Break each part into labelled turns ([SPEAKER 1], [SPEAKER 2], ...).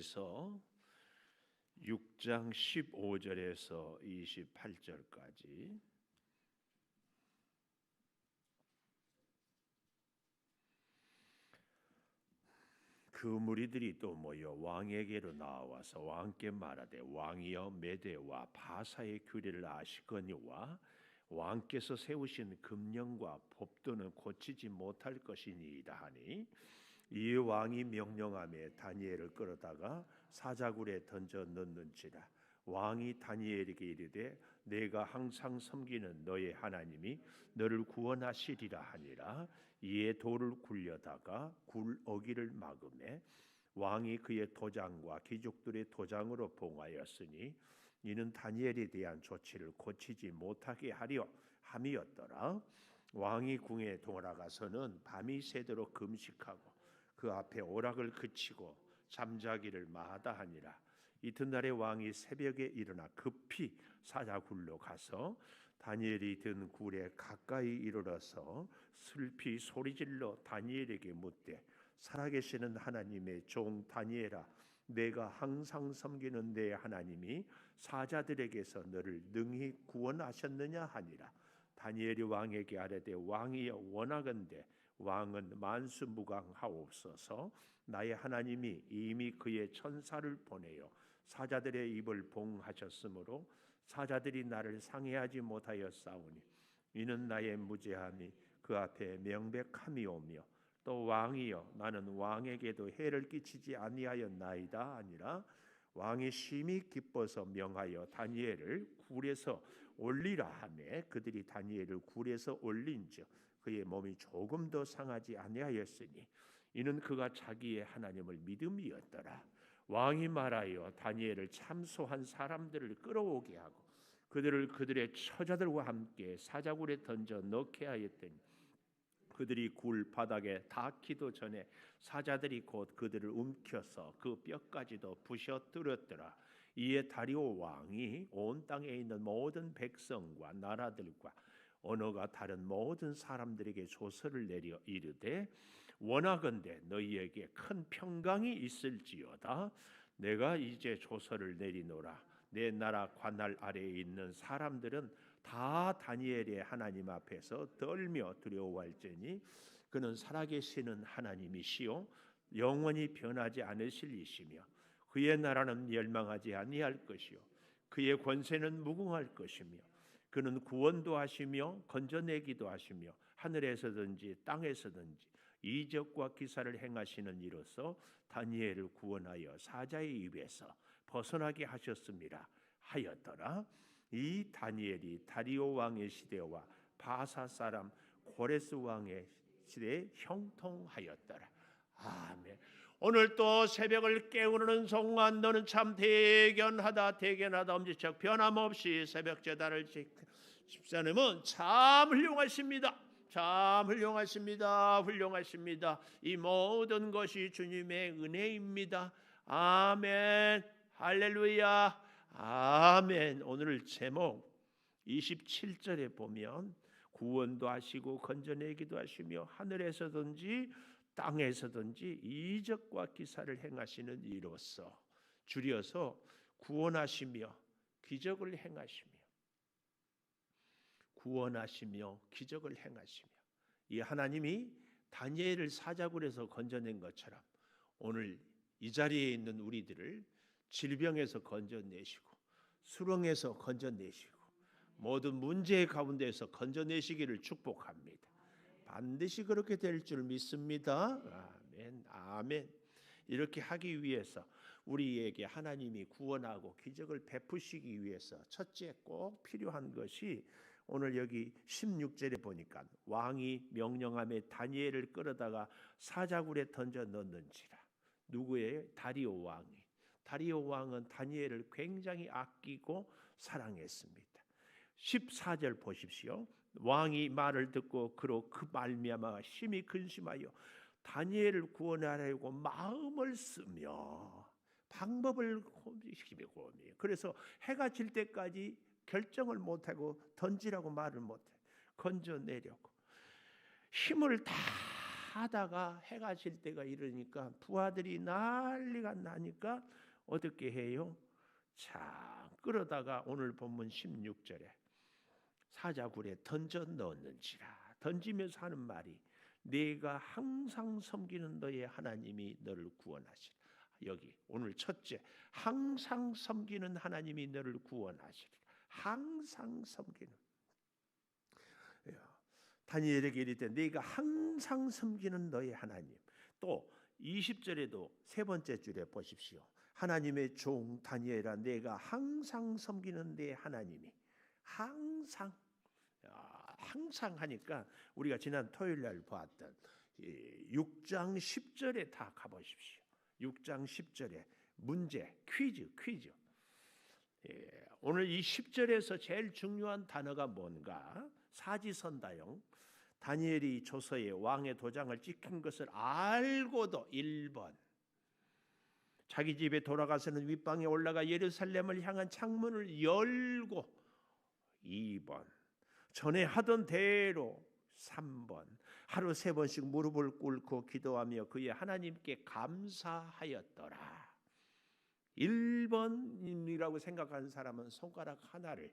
[SPEAKER 1] 다니엘서 6장 15절에서 28절까지 그 무리들이 또 모여 왕에게로 나와서 왕께 말하되 왕이여 메대와 바사의 규례를 아시거니와 왕께서 세우신 금령과 법도는 고치지 못할 것이니이다 하니 이 왕이 명령하며 다니엘을 끌어다가 사자굴에 던져 넣는지라. 왕이 다니엘에게 이르되 내가 항상 섬기는 너의 하나님이 너를 구원하시리라 하니라. 이에 돌을 굴려다가 굴 어기를 막음에 왕이 그의 도장과 귀족들의 도장으로 봉하였으니 이는 다니엘에 대한 조치를 고치지 못하게 하려 함이었더라. 왕이 궁에 돌아가서는 밤이 새도록 금식하고 그 앞에 오락을 그치고 잠자기를 마다하니라. 이튿날에 왕이 새벽에 일어나 급히 사자굴로 가서 다니엘이 든 굴에 가까이 이르러서 슬피 소리질러 다니엘에게 묻되 살아계시는 하나님의 종 다니엘아, 내가 항상 섬기는 내 하나님이 사자들에게서 너를 능히 구원하셨느냐 하니라. 다니엘이 왕에게 아뢰되 왕이여 원하건대 왕은 만수무강하옵소서. 나의 하나님이 이미 그의 천사를 보내어 사자들의 입을 봉하셨으므로 사자들이 나를 상해하지 못하였사오니 이는 나의 무죄함이 그 앞에 명백함이오며 또 왕이여 나는 왕에게도 해를 끼치지 아니하였나이다 아니라. 왕이 심히 기뻐서 명하여 다니엘을 굴에서 올리라 하매 그들이 다니엘을 굴에서 올린즉 그의 몸이 조금 더 상하지 아니하였으니 이는 그가 자기의 하나님을 믿음이었더라. 왕이 말하여 다니엘을 참소한 사람들을 끌어오게 하고 그들을 그들의 처자들과 함께 사자굴에 던져 넣게 하였더니 그들이 굴 바닥에 닿기도 전에 사자들이 곧 그들을 움켜서 그 뼈까지도 부셔뜨렸더라. 이에 다리오 왕이 온 땅에 있는 모든 백성과 나라들과 언어가 다른 모든 사람들에게 조서를 내려 이르되 원하건대 너희에게 큰 평강이 있을지어다. 내가 이제 조서를 내리노라. 내 나라 관할 아래에 있는 사람들은 다 다니엘의 하나님 앞에서 떨며 두려워할지니 그는 살아계시는 하나님이시요 영원히 변하지 않으실 이시며 그의 나라는 멸망하지 아니할 것이요 그의 권세는 무궁할 것이며 그는 구원도 하시며 건져내기도 하시며 하늘에서든지 땅에서든지 이적과 기사를 행하시는 이로써 다니엘을 구원하여 사자의 입에서 벗어나게 하셨습니다 하였더라. 이 다니엘이 다리오 왕의 시대와 바사 사람 고레스 왕의 시대에 형통하였더라. 아멘. 오늘 또 새벽을 깨우는 성만 너는 참 대견하다 엄지척 변함없이 새벽 제단을 집사님은 참 훌륭하십니다. 참 훌륭하십니다. 이 모든 것이 주님의 은혜입니다. 아멘. 할렐루야. 아멘. 오늘 제목 27절에 보면 구원도 하시고 건져내기도 하시며 하늘에서든지 땅에서든지 이적과 기사를 행하시는 이로써 줄여서 구원하시며 기적을 행하시며 구원하시며 기적을 행하시며 이 하나님이 다니엘을 사자굴에서 건져낸 것처럼 오늘 이 자리에 있는 우리들을 질병에서 건져내시고 수렁에서 건져내시고 모든 문제 가운데에서 건져내시기를 축복합니다. 반드시 그렇게 될 줄 믿습니다. 아멘. 아멘. 이렇게 하기 위해서 우리에게 하나님이 구원하고 기적을 베푸시기 위해서 첫째 꼭 필요한 것이 오늘 여기 16절에 보니까 왕이 명령하며 다니엘을 끌어다가 사자굴에 던져 넣는지라. 누구예요? 다리오 왕이. 다리오 왕은 다니엘을 굉장히 아끼고 사랑했습니다. 14절 보십시오. 왕이 말을 듣고 그로 그 말미암아 심히 근심하여 다니엘을 구원하려고 마음을 쓰며 방법을 힘이 고민해요. 그래서 해가 질 때까지 결정을 못하고 던지라고 말을 못해 건져내려고 힘을 다 하다가 해가 질 때가 이러니까 부하들이 난리가 나니까 어떻게 해요? 자, 끌어다가 오늘 본문 16절에 사자굴에 던져 넣었는지라. 던지면서 하는 말이 내가 항상 섬기는 너의 하나님이 너를 구원하시라. 여기 오늘 첫째, 항상 섬기는 하나님이 너를 구원하시리라. 항상 섬기는. 다니엘에게 이르되 네가 항상 섬기는 너의 하나님. 또 20절에도 세 번째 줄에 보십시오. 하나님의 종 다니엘아 내가 항상 섬기는 내 하나님이. 항상. 항상 하니까 우리가 지난 토요일 날 보았던 6장 10절에 다 가보십시오. 6장 10절에 문제, 퀴즈. 오늘 이 10절에서 제일 중요한 단어가 뭔가? 사지선다형. 다니엘이 조서에 왕의 도장을 찍힌 것을 알고도 1번 자기 집에 돌아가서는 윗방에 올라가 예루살렘을 향한 창문을 열고 2번 전에 하던 대로 3번 하루 3번씩 무릎을 꿇고 기도하며 그의 하나님께 감사하였더라. 1번이라고 생각하는 사람은 손가락 하나를,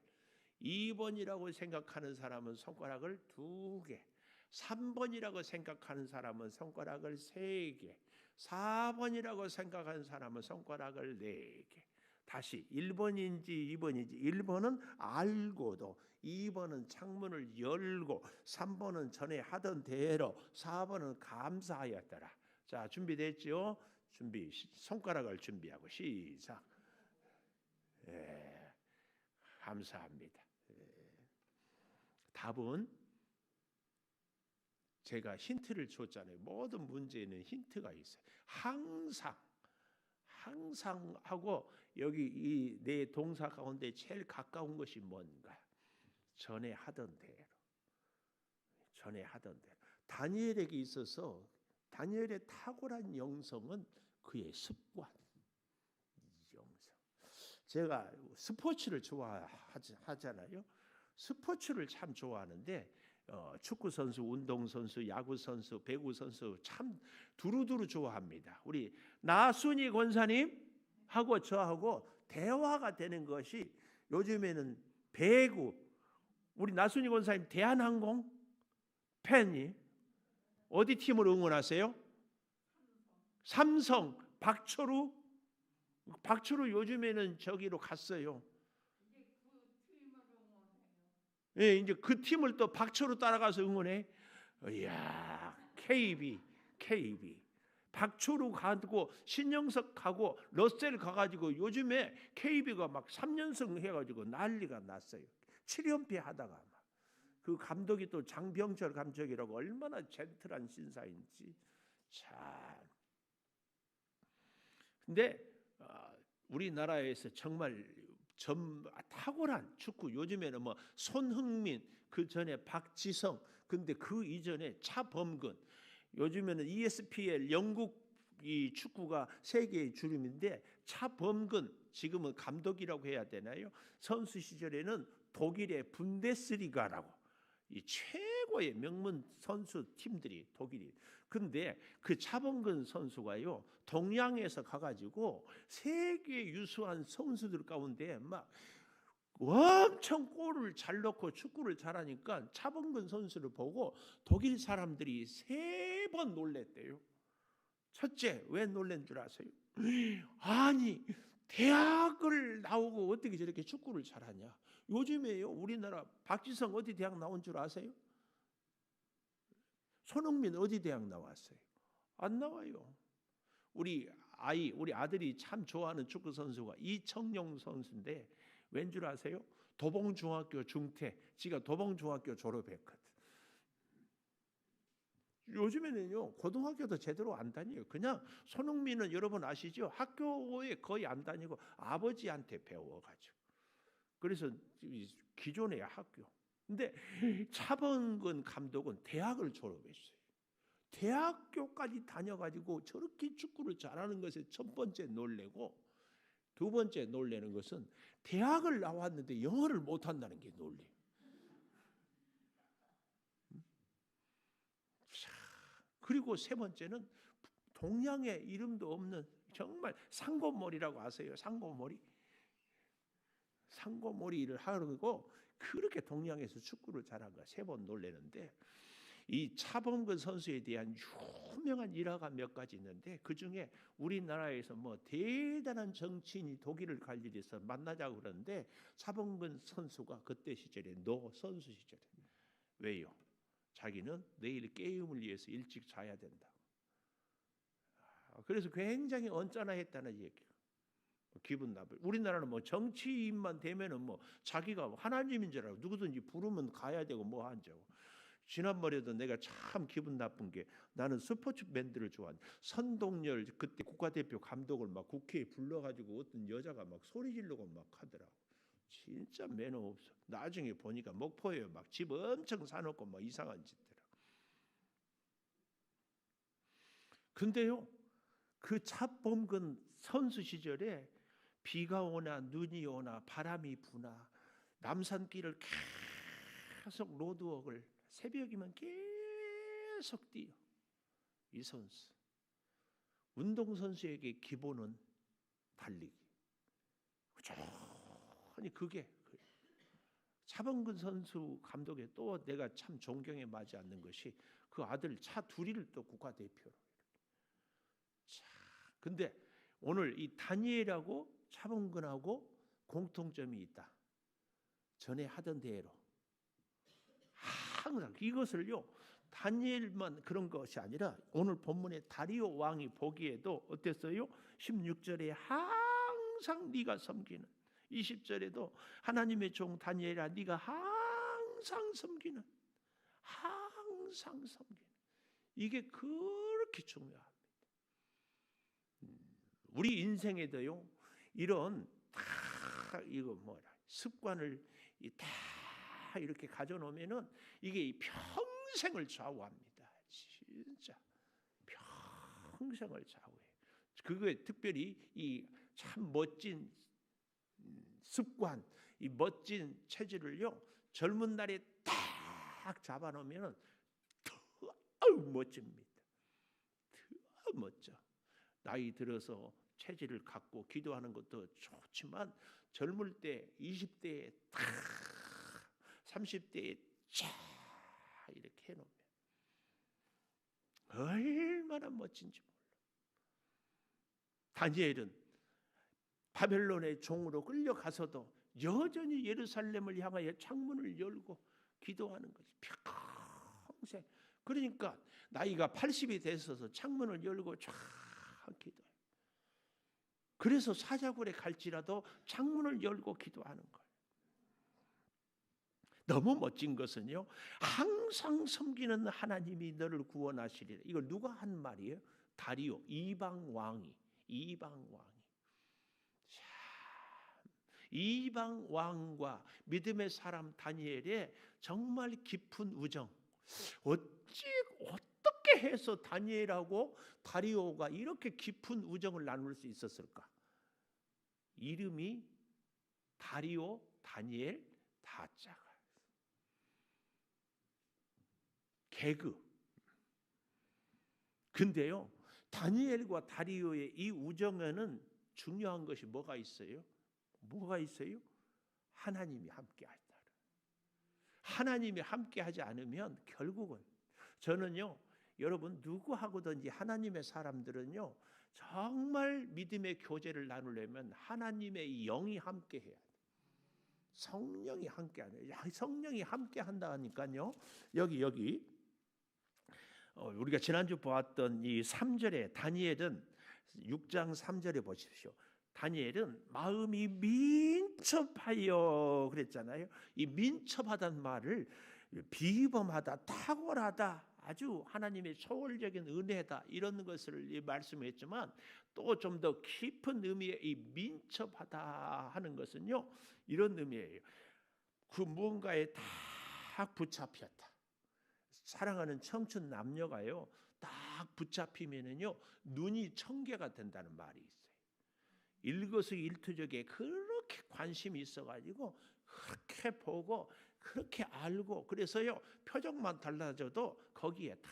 [SPEAKER 1] 2번이라고 생각하는 사람은 손가락을 2개, 3번이라고 생각하는 사람은 손가락을 3개, 4번이라고 생각하는 사람은 손가락을 4개. 다시 1번인지 2번인지 1번은 알고도, 2번은 창문을 열고, 3번은 전에 하던 대로, 4번은 감사하였더라. 자, 준비됐죠? 준비, 손가락을 준비하고 시작. 감사합니다. 답은 제가 힌트를 줬잖아요. 모든 문제에는 힌트가 있어요. 항상 하고 여기 이 네 동사 가운데 제일 가까운 것이 뭔가? 전에 하던 대로. 다니엘에게 있어서 다니엘의 탁월한 영성은 그의 습관. 영성. 제가 스포츠를 좋아하잖아요. 스포츠를 참 좋아하는데 축구 선수, 운동 선수, 야구 선수, 배구 선수 참 두루두루 좋아합니다. 우리 나순희 권사님 하고 저하고 대화가 되는 것이 요즘에는 배구, 우리 나순희 권사님 대한항공 팬이 어디 팀을 응원하세요? 삼성. 박철우 요즘에는 저기로 갔어요. 예, 이제 그 팀을 또 박철우 따라가서 응원해. 이야, KB. 박철우 가고 신영석 가고 러셀 가가지고 요즘에 KB가 막 3연승 해가지고 난리가 났어요. 7연패 하다가 막. 그 감독이 또 장병철 감독이라고 얼마나 젠틀한 신사인지 참. 근데 우리나라에서 정말 탁월한 축구, 요즘에는 뭐 손흥민, 그 전에 박지성, 근데 그 이전에 차범근, 요즘에는 ESPL 영국 이 축구가 세계의 주름인데 차범근 지금은 감독이라고 해야 되나요? 선수 시절에는 독일의 분데스리가라고 이 최고의 명문 선수 팀들이 독일이. 근데 그 차범근 선수가요 동양에서 가가지고 세계 유수한 선수들 가운데 막 엄청 골을 잘 넣고 축구를 잘하니까 차범근 선수를 보고 독일 사람들이 3번 놀랬대요. 첫째, 왜 놀란 줄 아세요? 아니, 대학을 나오고 어떻게 저렇게 축구를 잘하냐? 요즘에요 우리나라 박지성 어디 대학 나온 줄 아세요? 손흥민 어디 대학 나왔어요? 안 나와요. 우리 아들이 참 좋아하는 축구 선수가 이청용 선수인데 왠 줄 아세요? 도봉중학교 중퇴. 지가 도봉중학교 졸업했거든. 요즘에는요 고등학교도 제대로 안 다녀요. 그냥 손흥민은 여러분 아시죠? 학교에 거의 안 다니고 아버지한테 배워가지고. 그래서 기존의 학교. 근데 차범근 감독은 대학을 졸업했어요. 대학교까지 다녀가지고 저렇게 축구를 잘하는 것에 첫 번째 놀래고, 두 번째 놀래는 것은 대학을 나왔는데 영어를 못한다는 게 놀래요. 그리고 세 번째는 동양의 이름도 없는 정말 상고머리라고 아세요? 상고머리를 하고 그렇게 동양에서 축구를 잘한 거 세 번 놀래는데, 이 차범근 선수에 대한 유명한 일화가 몇 가지 있는데, 그 중에 우리나라에서 뭐 대단한 정치인이 독일을 갈 일이 있어 만나자고 그러는데, 차범근 선수가 그때 시절에 선수 시절에 왜요? 자기는 내일 게임을 위해서 일찍 자야 된다. 그래서 굉장히 언짢아했다는 얘기예요. 기분 나빠. 우리나라는 뭐 정치인만 되면은 뭐 자기가 하나님인 줄 알고 누구든지 부르면 가야 되고 뭐 한다고. 지난번에도 내가 참 기분 나쁜 게, 나는 스포츠 밴드를 좋아하는 선동열 그때 국가대표 감독을 막 국회에 불러가지고 어떤 여자가 막 소리 지르고 막 하더라고. 진짜 매너 없어. 나중에 보니까 목포에 막 집 엄청 사놓고 막 이상한 짓더라. 근데요, 그 차범근 선수 시절에 비가 오나 눈이 오나 바람이 부나 남산길을 계속 로드워크를 새벽이면 계속 뛰어. 이 선수, 운동선수에게 기본은 달리기. 아니 그게 차범근 선수 감독의 또 내가 참 존경에 맞지 않는 것이, 그 아들 차 둘이를 또 국가대표로. 자, 근데 오늘 이 다니엘하고 차범근하고 공통점이 있다. 전에 하던 대로 항상 이것을요, 다니엘만 그런 것이 아니라 오늘 본문에 다리오 왕이 보기에도 어땠어요? 16절에 항상 네가 섬기는, 20절에도 하나님의 종 다니엘아 네가 항상 섬기는, 이게 그렇게 중요합니다. 우리 인생에도요, 이런 다 이거 뭐라 습관을 다 이렇게 가져놓으면은 이게 평생을 좌우합니다. 진짜 평생을 좌우해. 그거에 특별히 이 참 멋진 습관, 이 멋진 체질을요, 젊은 날에 딱 잡아놓으면은 더 멋집니다. 더 멋져. 나이 들어서 체질을 갖고 기도하는 것도 좋지만, 젊을 때 20대에 딱 30대에 쫙 이렇게 해놓으면 얼마나 멋진지 몰라. 다니엘은 바벨론의 종으로 끌려가서도 여전히 예루살렘을 향하여 창문을 열고 기도하는 거지. 평생. 그러니까 나이가 80이 됐어서 창문을 열고 쫙 기도해. 그래서 사자굴에 갈지라도 창문을 열고 기도하는 거예요. 너무 멋진 것은요, 항상 섬기는 하나님이 너를 구원하시리라. 이걸 누가 한 말이에요? 다리오 이방 왕이. 이방 왕과 믿음의 사람 다니엘의 정말 깊은 우정. 어떻게 해서 다니엘하고 다리오가 이렇게 깊은 우정을 나눌 수 있었을까? 이름이 다리오, 다니엘, 다자가 개그. 근데요, 다니엘과 다리오의 이 우정에는 중요한 것이 뭐가 있어요? 하나님이 함께하다. 하나님이 함께하지 않으면 결국은, 저는요, 여러분 누구하고든지 하나님의 사람들은요, 정말 믿음의 교제를 나누려면 하나님의 영이 함께해야 돼요. 성령이 함께하네요. 성령이 함께한다 하니까요, 여기 우리가 지난주 보았던 이 3절에 다니엘은 6장 3절에 보십시오. 다니엘은 마음이 민첩하여 그랬잖아요. 이 민첩하다는 말을 비범하다, 탁월하다, 아주 하나님의 초월적인 은혜다, 이런 것을 말씀했지만, 또 좀 더 깊은 의미의 이 민첩하다 하는 것은요, 이런 의미예요. 그 무언가에 딱 붙잡혔다. 사랑하는 청춘 남녀가요, 딱 붙잡히면은요, 눈이 청개가 된다는 말이 있어요. 일거수일투족에 그렇게 관심이 있어가지고 그렇게 보고 그렇게 알고, 그래서요, 표정만 달라져도 거기에 다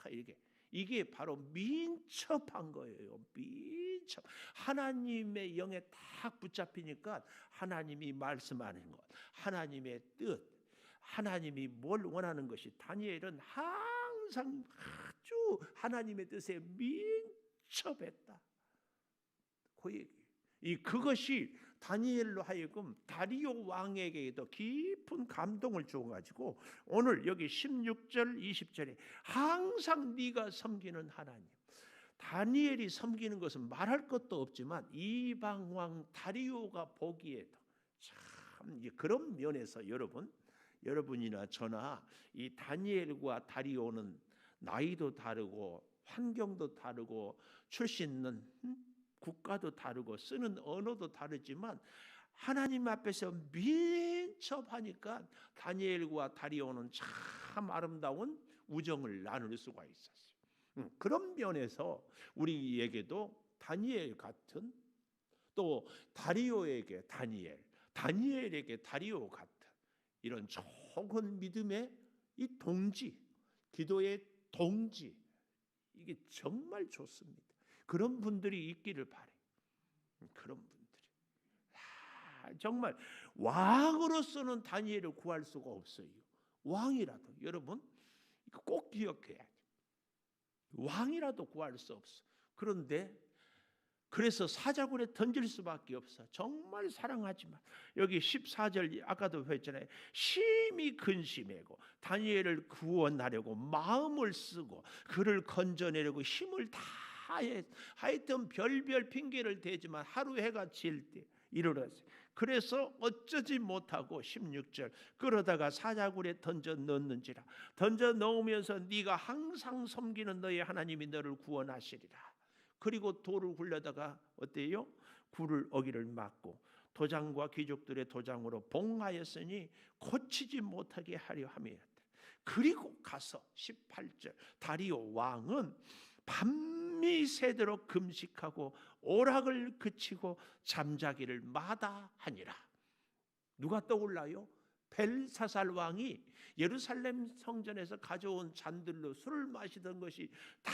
[SPEAKER 1] 이렇게 이게 바로 민첩한 거예요. 민첩. 하나님의 영에 딱 붙잡히니까 하나님이 말씀하는 것, 하나님의 뜻, 하나님이 뭘 원하는 것이, 다니엘은 항상 아주 하나님의 뜻에 민첩했다. 그 얘기. 그것이 다니엘로 하여금 다리오 왕에게도 깊은 감동을 줘가지고 오늘 여기 16절 20절에 항상 네가 섬기는 하나님, 다니엘이 섬기는 것은 말할 것도 없지만 이방 왕 다리오가 보기에도 참 그런 면에서 여러분이나 저나 이 다니엘과 다리오는 나이도 다르고 환경도 다르고 출신은 국가도 다르고 쓰는 언어도 다르지만 하나님 앞에서 민첩하니까 다니엘과 다리오는 참 아름다운 우정을 나눌 수가 있었어요. 그런 면에서 우리에게도 다니엘 같은, 또 다리오에게 다니엘, 다니엘에게 다리오 같은 이런 좋은 믿음의 이 동지, 기도의 동지, 이게 정말 좋습니다. 그런 분들이 있기를 바래. 그런 분들이 정말 왕으로서는 다니엘을 구할 수가 없어요. 왕이라도 여러분 꼭 기억해야 돼. 왕이라도 구할 수 없어. 그런데 그래서 사자굴에 던질 수밖에 없어. 정말 사랑하지만 여기 14절 아까도 했잖아요. 심히 근심하고 다니엘을 구원하려고 마음을 쓰고 그를 건져내려고 힘을 다 하여튼 별별 핑계를 대지만 하루 해가 질 때 이르렀어요. 그래서 어쩌지 못하고 16절 그러다가 사자굴에 던져 넣는지라. 던져 넣으면서 네가 항상 섬기는 너의 하나님이 너를 구원하시리라. 그리고 돌을 굴려다가 어때요? 굴을 어기를 막고 도장과 귀족들의 도장으로 봉하였으니 고치지 못하게 하려 함이었다. 그리고 가서 18절 다리오 왕은 밤이 새도록 금식하고 오락을 그치고 잠자기를 마다하니라. 누가 떠올라요? 벨사살 왕이 예루살렘 성전에서 가져온 잔들로 술을 마시던 것이 다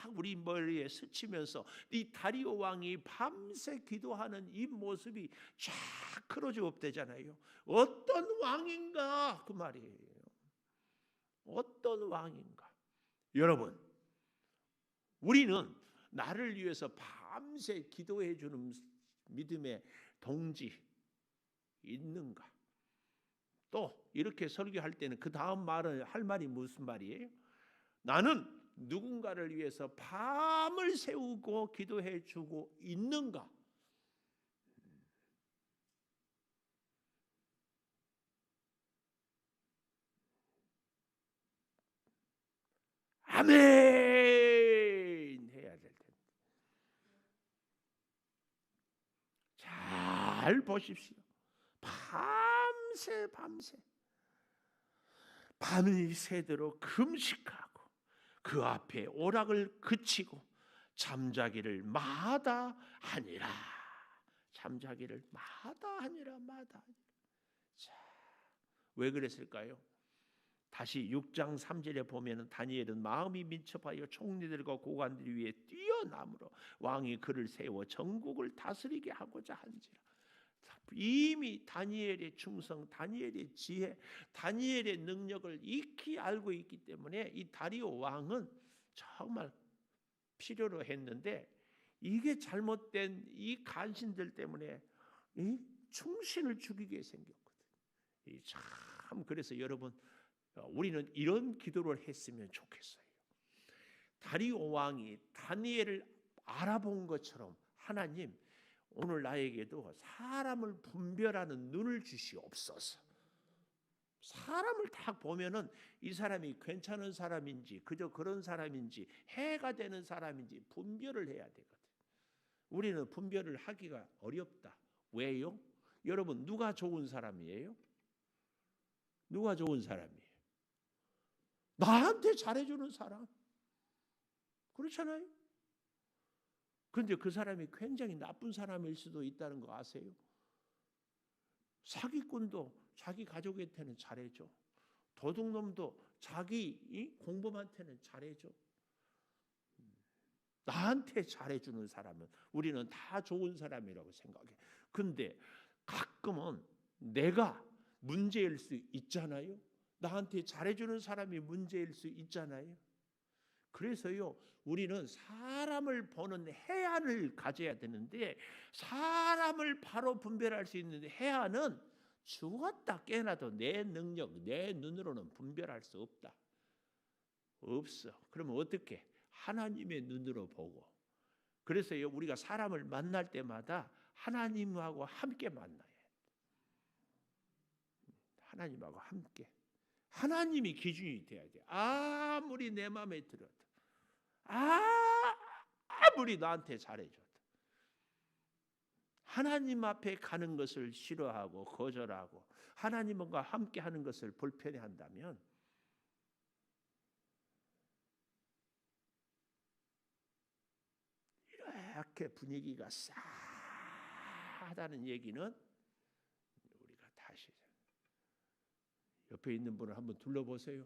[SPEAKER 1] 우리 머리에 스치면서 이 다리오 왕이 밤새 기도하는 이 모습이 쫙 크로즈업되잖아요. 어떤 왕인가 그 말이에요. 어떤 왕인가. 여러분, 우리는 나를 위해서 밤새 기도해 주는 믿음의 동지 있는가? 또 이렇게 설교할 때는 그 다음 말을 할 말이 무슨 말이에요? 나는 누군가를 위해서 밤을 새우고 기도해 주고 있는가? 아멘 해야 될 텐데. 잘 보십시오. 밤새 밤이 새도록 금식하고 그 앞에 오락을 그치고 잠자기를 마다하니라. 잠자기를 마다하니라. 자, 왜 그랬을까요? 다시 6장 3절에 보면은 다니엘은 마음이 민첩하여 총리들과 고관들 위에 뛰어남으로 왕이 그를 세워 전국을 다스리게 하고자 한지라. 이미 다니엘의 충성, 다니엘의 지혜, 다니엘의 능력을 익히 알고 있기 때문에 이 다리오 왕은 정말 필요로 했는데 이게 잘못된 이 간신들 때문에 이 충신을 죽이게 생겼거든요. 참 그래서 여러분 우리는 이런 기도를 했으면 좋겠어요. 다리오 왕이 다니엘을 알아본 것처럼 하나님 오늘 나에게도 사람을 분별하는 눈을 주시옵소서. 사람을 딱 보면은 이 사람이 괜찮은 사람인지 그저 그런 사람인지 해가 되는 사람인지 분별을 해야 되거든. 우리는 분별을 하기가 어렵다. 왜요? 여러분 누가 좋은 사람이에요? 누가 좋은 사람이에요? 나한테 잘해주는 사람. 그렇잖아요. 그런데 그 사람이 굉장히 나쁜 사람일 수도 있다는 거 아세요? 사기꾼도 자기 가족한테는 잘해줘. 도둑놈도 자기 공범한테는 잘해줘. 나한테 잘해주는 사람은 우리는 다 좋은 사람이라고 생각해. 근데 가끔은 내가 문제일 수 있잖아요. 나한테 잘해주는 사람이 문제일 수 있잖아요. 그래서요, 우리는 사람을 보는 해안을 가져야 되는데, 사람을 바로 분별할 수 있는 해안은 죽었다 깨어나도 내 능력, 내 눈으로는 분별할 수 없다. 없어. 그러면 어떻게? 하나님의 눈으로 보고. 그래서요, 우리가 사람을 만날 때마다 하나님하고 함께 만나요. 하나님하고 함께. 하나님이 기준이 돼야 돼. 아무리 내 마음에 들어도, 아무리 나한테 잘해줘도, 하나님 앞에 가는 것을 싫어하고 거절하고 하나님과 함께 하는 것을 불편해한다면 이렇게 분위기가 싸하다는 얘기는 우리가 다시 옆에 있는 분을 한번 둘러보세요.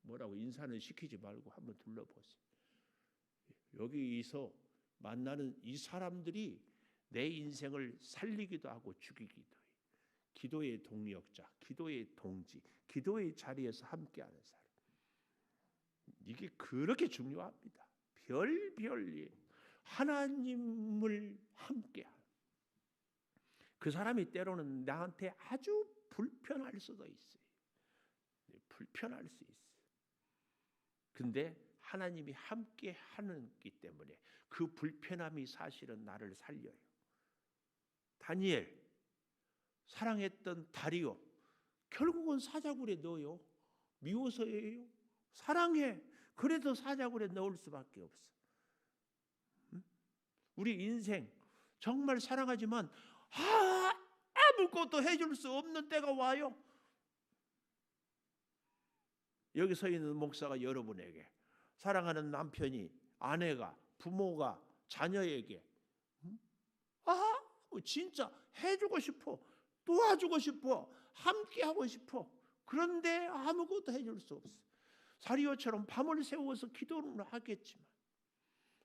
[SPEAKER 1] 뭐라고 인사는 시키지 말고 한번 둘러보세요. 여기서 만나는 이 사람들이 내 인생을 살리기도 하고 죽이기도 해요. 기도의 동력자, 기도의 동지, 기도의 자리에서 함께하는 사람. 이게 그렇게 중요합니다. 별별일 하나님을 함께하는 그 사람이 때로는 나한테 아주 불편할 수도 있어요. 불편할 수 있어요. 근데 하나님이 함께 하기 때문에 그 불편함이 사실은 나를 살려요. 다니엘, 사랑했던 다리오, 결국은 사자굴에 넣어요. 미워서예요? 사랑해. 그래도 사자굴에 넣을 수밖에 없어. 우리 인생 정말 사랑하지만 아무것도 해줄 수 없는 때가 와요. 여기 서 있는 목사가 여러분에게 사랑하는 남편이, 아내가, 부모가 자녀에게 진짜 해주고 싶어, 도와주고 싶어, 함께하고 싶어. 그런데 아무것도 해줄 수 없어. 사리오처럼 밤을 새워서 기도는 하겠지만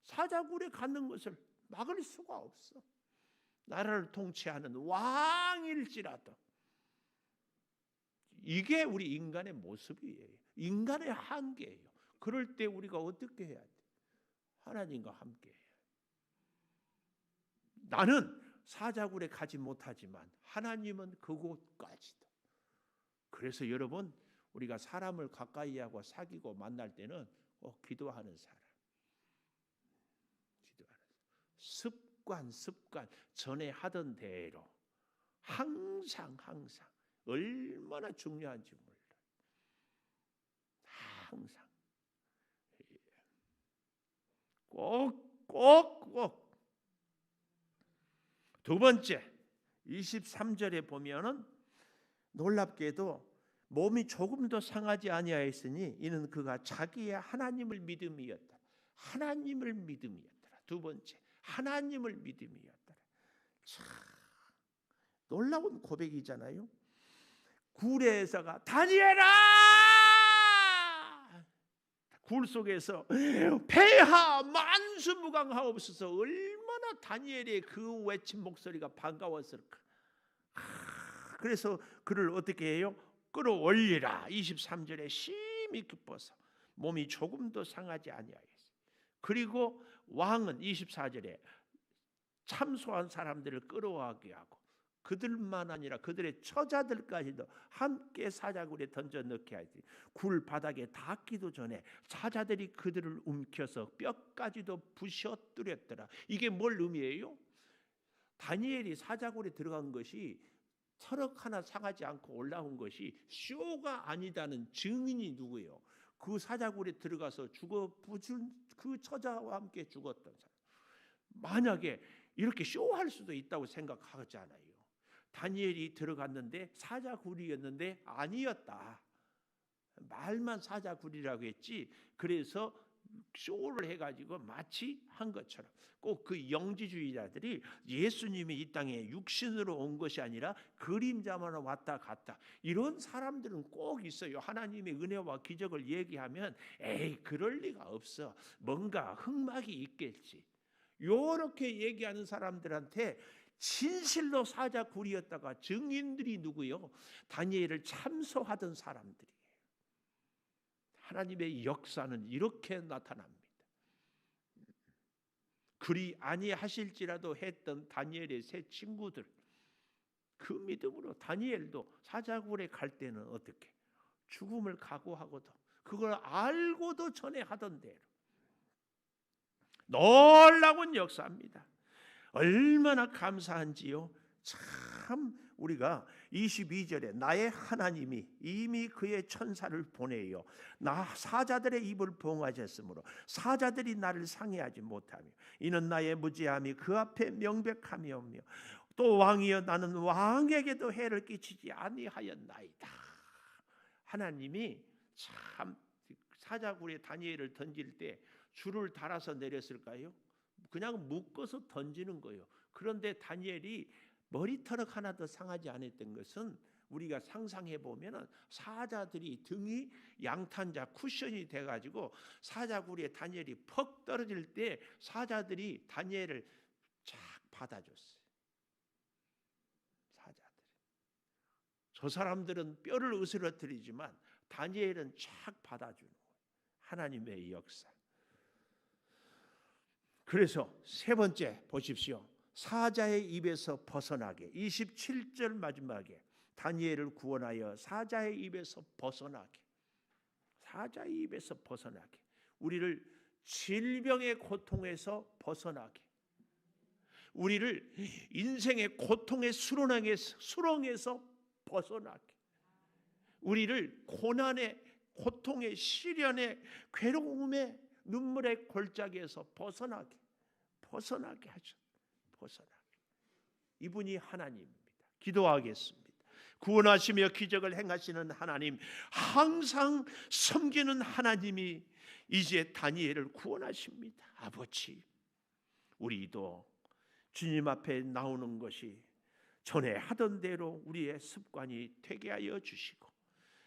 [SPEAKER 1] 사자굴에 가는 것을 막을 수가 없어. 나라를 통치하는 왕일지라도. 이게 우리 인간의 모습이에요. 인간의 한계예요. 그럴 때 우리가 어떻게 해야 돼? 하나님과 함께 해야 돼. 나는 사자굴에 가지 못하지만 하나님은 그곳까지도. 그래서 여러분, 우리가 사람을 가까이 하고 사귀고 만날 때는 꼭 기도하는 사람. 습관 전에 하던 대로 항상 얼마나 중요한지 몰라. 항상 꼭. 두 번째 23절에 보면은 놀랍게도 몸이 조금도 상하지 아니하였으니 이는 그가 자기의 하나님을 믿음이었다. 하나님을 믿음이었더라. 두 번째, 하나님을 믿음이었더라. 참 놀라운 고백이잖아요. 굴에서가 다니엘아! 굴 속에서 폐하 만수무강하옵소서. 얼마나 다니엘의 그 외친 목소리가 반가웠을까. 그래서 그를 어떻게 해요? 끌어올리라. 23절에 심히 기뻐서 몸이 조금도 상하지 아니하였어요. 그리고 왕은 24절에 참소한 사람들을 끌어오게 하고 그들만 아니라 그들의 처자들까지도 함께 사자굴에 던져 넣게 하지. 굴 바닥에 닿기도 전에 사자들이 그들을 움켜서 뼈까지도 부셔뜨렸더라. 이게 뭘 의미해요? 다니엘이 사자굴에 들어간 것이 터럭 하나 상하지 않고 올라온 것이 쇼가 아니다는 증인이 누구예요? 그 사자굴에 들어가서 죽어 부준 그 처자와 함께 죽었던 사람. 만약에 이렇게 쇼할 수도 있다고 생각하잖아요. 다니엘이 들어갔는데 사자굴이었는데 아니었다. 말만 사자굴이라고 했지. 그래서 쇼를 해가지고 마치 한 것처럼 꼭 그 영지주의자들이 예수님이 이 땅에 육신으로 온 것이 아니라 그림자만 왔다 갔다 이런 사람들은 꼭 있어요. 하나님의 은혜와 기적을 얘기하면 에이 그럴 리가 없어. 뭔가 흑막이 있겠지. 요렇게 얘기하는 사람들한테 진실로 사자굴이었다가 증인들이 누구요? 다니엘을 참소하던 사람들이에요. 하나님의 역사는 이렇게 나타납니다. 그리 아니하실지라도 했던 다니엘의 세 친구들, 그 믿음으로 다니엘도 사자굴에 갈 때는 어떻게 죽음을 각오하고도 그걸 알고도 전에 하던 대로 놀라운 역사입니다. 얼마나 감사한지요. 참 우리가 22절에 나의 하나님이 이미 그의 천사를 보내요 나 사자들의 입을 봉하셨으므로 사자들이 나를 상해하지 못하며 이는 나의 무죄함이 그 앞에 명백함이오며 또 왕이여 나는 왕에게도 해를 끼치지 아니하였나이다. 하나님이 참 사자굴에 다니엘을 던질 때 줄을 달아서 내렸을까요? 그냥 묶어서 던지는 거예요. 그런데 다니엘이 머리털럭 하나 더 상하지 않았던 것은 우리가 상상해 보면 사자들이 등이 양탄자 쿠션이 돼가지고 사자굴에 다니엘이 퍽 떨어질 때 사자들이 다니엘을 쫙 받아줬어요. 사자들이. 저 사람들은 뼈를 으스러뜨리지만 다니엘은 쫙 받아주는 거예요. 하나님의 역사. 그래서 세 번째 보십시오. 사자의 입에서 벗어나게 27절 마지막에 다니엘을 구원하여 사자의 입에서 벗어나게 사자의 입에서 벗어나게 우리를 질병의 고통에서 벗어나게 우리를 인생의 고통의 수렁에서 벗어나게 우리를 고난의 고통의 시련의 괴로움의 눈물의 골짜기에서 벗어나게 하죠. 벗어나게. 이분이 하나님입니다. 기도하겠습니다. 구원하시며 기적을 행하시는 하나님, 항상 섬기는 하나님이 이제 다니엘을 구원하십니다. 아버지, 우리도 주님 앞에 나오는 것이 전에 하던 대로 우리의 습관이 되게 하여 주시고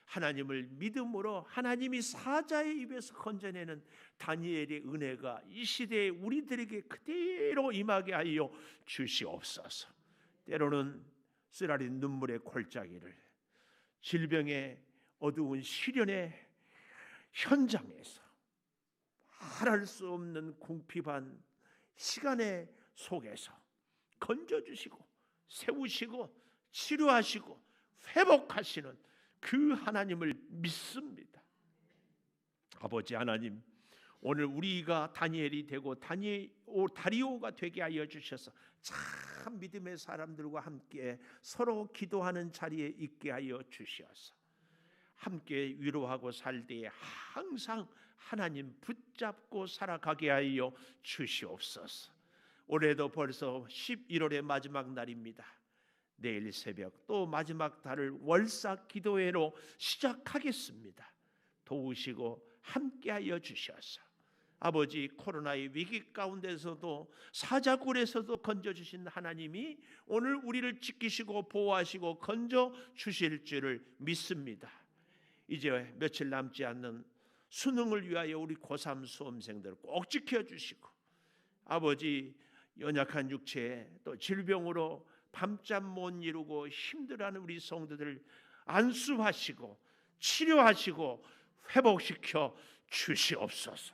[SPEAKER 1] 하나님을 믿음으로 하나님이 사자의 입에서 건져내는 다니엘의 은혜가 이 시대에 우리들에게 그대로 임하게 하여 주시옵소서. 때로는 쓰라린 눈물의 골짜기를 질병의 어두운 시련의 현장에서 말할 수 없는 궁핍한 시간의 속에서 건져주시고 세우시고 치료하시고 회복하시는 그 하나님을 믿습니다. 아버지 하나님, 오늘 우리가 다니엘이 되고 다리오가 되게 하여 주셔서 참 믿음의 사람들과 함께 서로 기도하는 자리에 있게 하여 주시옵소서. 함께 위로하고 살 때에 항상 하나님 붙잡고 살아가게 하여 주시옵소서. 올해도 벌써 11월의 마지막 날입니다. 내일 새벽 또 마지막 달을 월사 기도회로 시작하겠습니다. 도우시고 함께하여 주셔서 아버지 코로나의 위기 가운데서도 사자굴에서도 건져주신 하나님이 오늘 우리를 지키시고 보호하시고 건져주실 줄을 믿습니다. 이제 며칠 남지 않는 수능을 위하여 우리 고3 수험생들 꼭 지켜주시고 아버지 연약한 육체에 또 질병으로 밤잠 못 이루고 힘들어하는 우리 성도들 안수하시고 치료하시고 회복시켜 주시옵소서.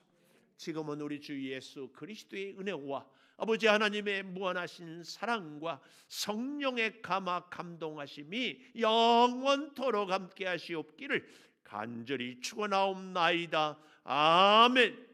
[SPEAKER 1] 지금은 우리 주 예수 그리스도의 은혜와 아버지 하나님의 무한하신 사랑과 성령의 감화 감동하심이 영원토록 함께 하시옵기를 간절히 축원하옵나이다. 아멘.